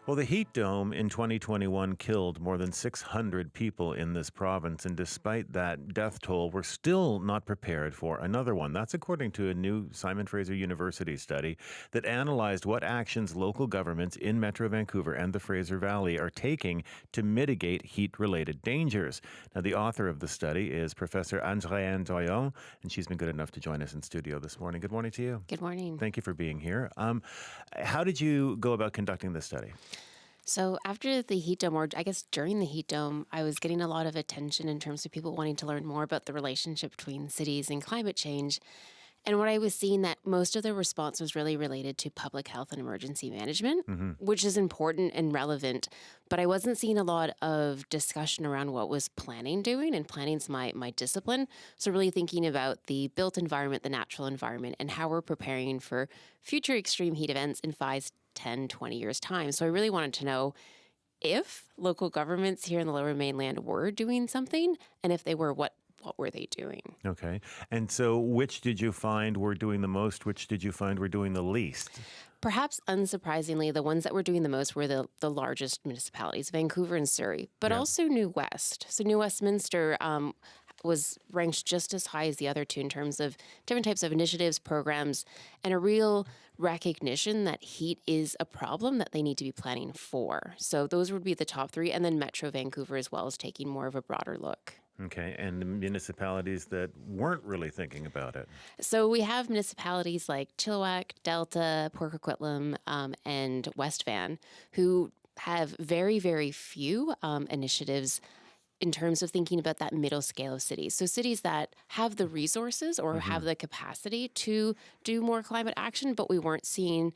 Well, the heat dome in 2021 killed more than 600 people in this province. And despite that death toll, we're still not prepared for another one. That's according to a new Simon Fraser University study that analyzed what actions local governments in Metro Vancouver and the Fraser Valley are taking to mitigate heat-related dangers. Now, the author of the study is Professor Andreanne Doyon, and she's been good enough to join us in studio this morning. Good morning to you. Good morning. Thank you for being here. How did you go about conducting this study? So after the heat dome, or I guess during the heat dome, I was getting a lot of attention in terms of people wanting to learn more about the relationship between cities and climate change. And what I was seeing that most of the response was really related to public health and emergency management, which is important and relevant. But I wasn't seeing a lot of discussion around what was planning doing, and planning's my discipline. So really thinking about the built environment, the natural environment, and how we're preparing for future extreme heat events in 5, 10, 20 years' time. So I really wanted to know if local governments here in the Lower Mainland were doing something, and if they were, what were they doing? Okay. And so which did you find were doing the most? Which did you find were doing the least? Perhaps unsurprisingly, the ones that were doing the most were the largest municipalities, Vancouver and Surrey, but also New West. So New Westminster was ranked just as high as the other two in terms of different types of initiatives, programs, and a real recognition that heat is a problem that they need to be planning for. So those would be the top three, and then Metro Vancouver as well is taking more of a broader look. Okay, and the municipalities that weren't really thinking about it. So we have municipalities like Chilliwack, Delta, Port Coquitlam, and West Van, who have very, very few initiatives in terms of thinking about that middle scale of cities. So cities that have the resources or have the capacity to do more climate action, but we weren't seeing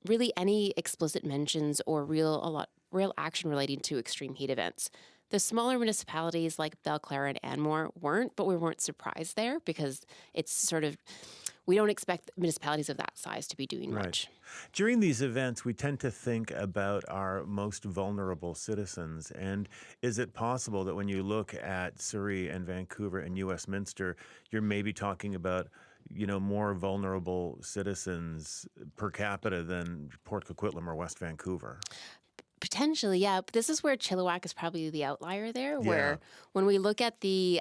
really any explicit mentions or real action relating to extreme heat events. The smaller municipalities like Belclair and Anmore weren't, but we weren't surprised there because it's sort of, we don't expect municipalities of that size to be doing much. During these events, we tend to think about our most vulnerable citizens. And is it possible that when you look at Surrey and Vancouver and New Westminster, you're maybe talking about more vulnerable citizens per capita than Port Coquitlam or West Vancouver? Potentially, yeah. But this is where Chilliwack is probably the outlier there, where when we look at the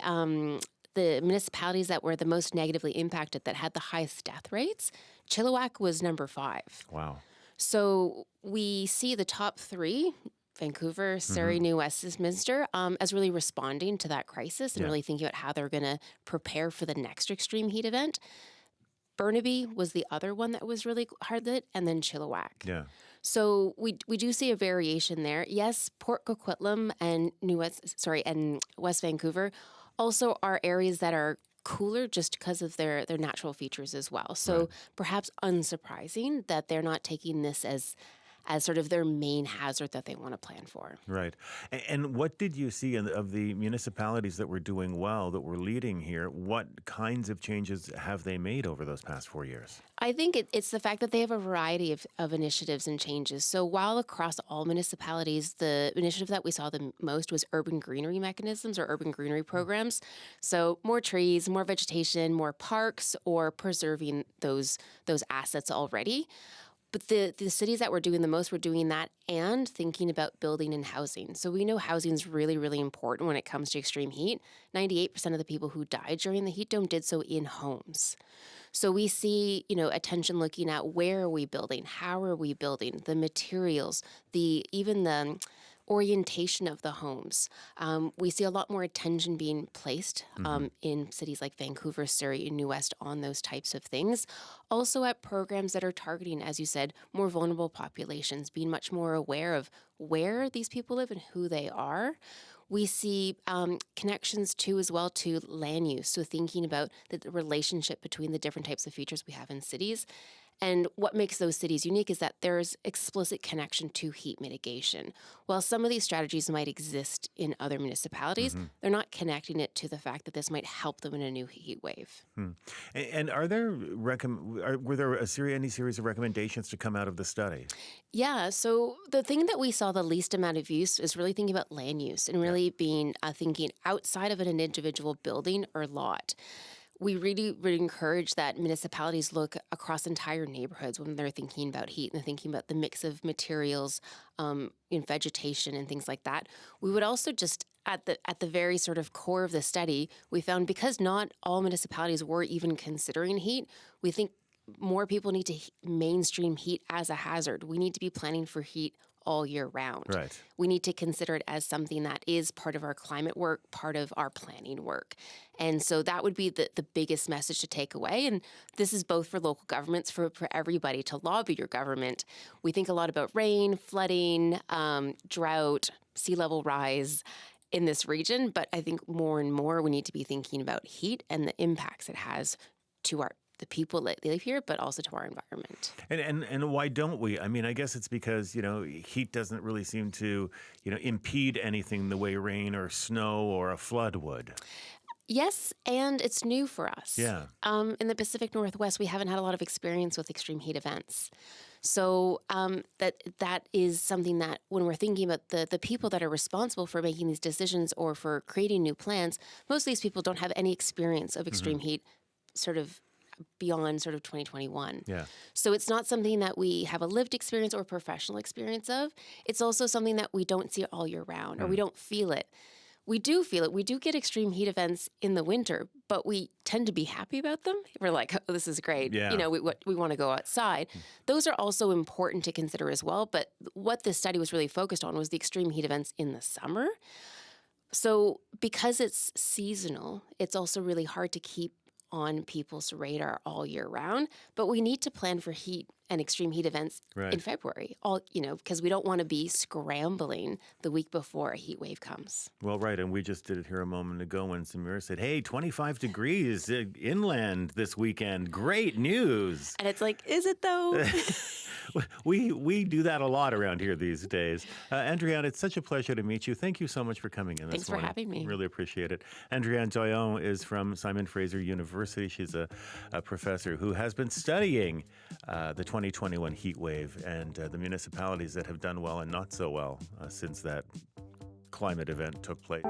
municipalities that were the most negatively impacted, that had the highest death rates, Chilliwack was number 5. Wow. So we see the top 3, Vancouver, Surrey, New Westminster, as really responding to that crisis and really thinking about how they're going to prepare for the next extreme heat event. Burnaby was the other one that was really hard hit, and then Chilliwack. Yeah. So we do see a variation there. Yes, Port Coquitlam and West Vancouver also are areas that are cooler just because of their natural features as well. So perhaps unsurprising that they're not taking this as sort of their main hazard that they want to plan for. Right. And what did you see of the municipalities that were doing well, that were leading here? What kinds of changes have they made over those past 4 years? I think it's the fact that they have a variety of initiatives and changes. So while across all municipalities, the initiative that we saw the most was urban greenery mechanisms or urban greenery programs. So more trees, more vegetation, more parks, or preserving those assets already. But the cities that were doing the most were doing that and thinking about building and housing. So we know housing is really, really important when it comes to extreme heat. 98% of the people who died during the heat dome did so in homes. So we see, attention looking at where are we building, how are we building, the materials, even the orientation of the homes. We see a lot more attention being placed in cities like Vancouver, Surrey, and New West on those types of things. Also at programs that are targeting, as you said, more vulnerable populations, being much more aware of where these people live and who they are. We see connections too as well to land use, so thinking about the relationship between the different types of features we have in cities. And what makes those cities unique is that there's explicit connection to heat mitigation. While some of these strategies might exist in other municipalities, they're not connecting it to the fact that this might help them in a new heat wave. And are there were there any series of recommendations to come out of the study? Yeah, so the thing that we saw the least amount of use is really thinking about land use and really being thinking outside of an individual building or lot. We really would encourage that municipalities look across entire neighborhoods when they're thinking about heat and they're thinking about the mix of materials in vegetation and things like that. We would also just at the very sort of core of the study, we found because not all municipalities were even considering heat, we think more people need to mainstream heat as a hazard. We need to be planning for heat all year round. Right. We need to consider it as something that is part of our climate work, part of our planning work. And so that would be the biggest message to take away. And this is both for local governments, for everybody to lobby your government. We think a lot about rain, flooding, drought, sea level rise in this region, but I think more and more we need to be thinking about heat and the impacts it has to the people that live here, but also to our environment. And why don't we? I mean, I guess it's because, heat doesn't really seem to, impede anything the way rain or snow or a flood would. Yes, and it's new for us. Yeah. In the Pacific Northwest, we haven't had a lot of experience with extreme heat events. So that is something that when we're thinking about the people that are responsible for making these decisions or for creating new plans, most of these people don't have any experience of extreme heat sort of beyond sort of 2021. Yeah. So it's not something that we have a lived experience or professional experience of. It's also something that we don't see all year round or we don't feel it. We do feel it. We do get extreme heat events in the winter, but we tend to be happy about them. We're like, oh, this is great. Yeah. We want to go outside. Those are also important to consider as well. But what this study was really focused on was the extreme heat events in the summer. So because it's seasonal, it's also really hard to keep on people's radar all year round, but we need to plan for heat and extreme heat events in February, because we don't want to be scrambling the week before a heat wave comes. Well, right, and we just did it here a moment ago when Samira said, hey, 25 degrees inland this weekend. Great news. And it's like, is it though? We do that a lot around here these days. Andreanne, it's such a pleasure to meet you. Thank you so much for coming in this morning. Thanks for having me. Really appreciate it. Andreanne Doyon is from Simon Fraser University. She's a professor who has been studying the 2021 heat wave and the municipalities that have done well and not so well since that climate event took place.